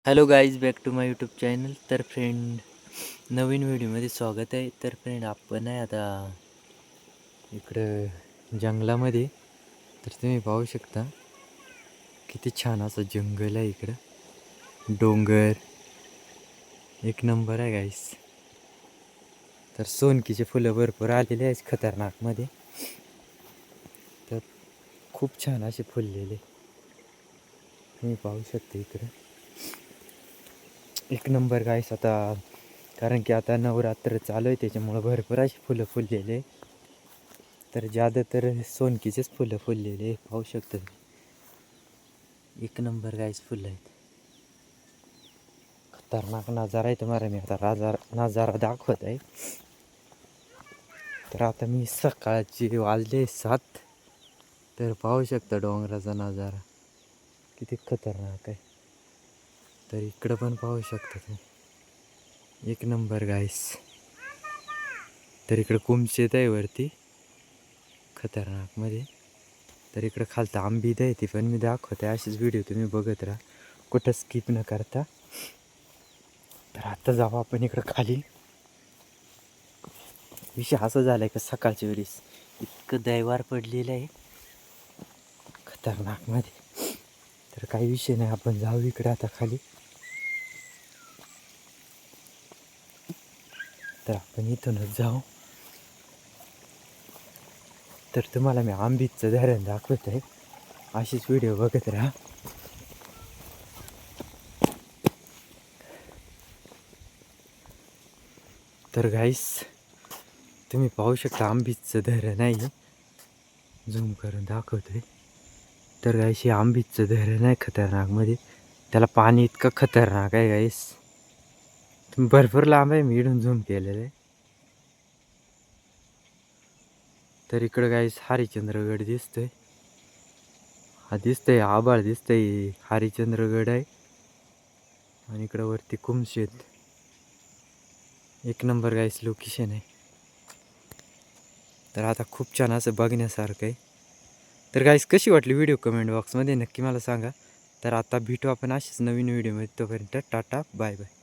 Hello guys, back to my YouTube channel. तर friend, नवीन व्हिडिओमध्ये स्वागत आहे. तर फ्रेंड, आपण आहे आता इकडं जंगलामध्ये. तर तुम्ही पाहू शकता किती छान असं जंगल आहे. इकडं डोंगर एक नंबर आहे गाईस. तर सोनकीचे फुलं भरपूर आलेले आहेत खतरनाकमध्ये. तर खूप छान असे फुललेले तुम्ही पाहू शकता इकडं. एक नंबर गाईस. आता कारण की आता नवरात्र चालू आहे, त्याच्यामुळं भरपूर अशी फुलं फुललेले. तर ज्यादा तर सोनकीचेच फुलं फुललेले पाहू शकता. एक नंबर गाईस फुलं आहेत. खतरनाक नजारा आहे तुम्हाला मी आता नजारा दाखवत आहे. तर आता मी सकाळचे वाजले 7. तर पाहू शकता डोंगराचा नजारा किती खतरनाक आहे. तर इकडं पण पाहू शकता तुम्ही. एक नंबर गाईस. तर इकडं कुमशेत आहे वरती खतरनाकमध्ये. तर इकडं खालतं आंबीद आहे, ती पण मी दाखवते. अशीच व्हिडिओ तुम्ही बघत राहा, कुठं स्किप न करता. तर आता जाऊ आपण इकडं खाली. विषय असं झाला आहे का सकाळच्या वेळेस इतकं दैवार पडलेलं आहे खतरनाकमध्ये. तर काही विषय नाही, आपण जाऊ इकडे आता खाली. तर आपण इथूनच जाऊ. तर तुम्हाला मी आंबीचं धरण दाखवत आहे, अशीच व्हिडिओ बघत राहा. तर गाईस, तुम्ही पाहू शकता आंबीचं धरण आहे. झूम करून दाखवतोय. तर गाईस, हे आंबीचं धरण आहे खतरनाकमध्ये. त्याला पाणी इतकं खतरनाक आहे गाईस, भरपूर लांब आहे. मी इकडून झूम केलेलं आहे. तर इकडं गाईस हरिश्चंद्रगड दिसतोय. हा दिसतंय, आभाळ दिसतंय, हरिश्चंद्रगड आहे. आणि इकडं वरती कुमशेत. एक नंबर गाईस लोकेशन आहे. तर आता खूप छान असं बघण्यासारखं आहे. तर गाईस, कशी वाटली व्हिडिओ कमेंट बॉक्समध्ये नक्की मला सांगा. तर आता भेटू आपण अशीच नवीन व्हिडिओमध्ये. तोपर्यंत टाटा, बाय बाय.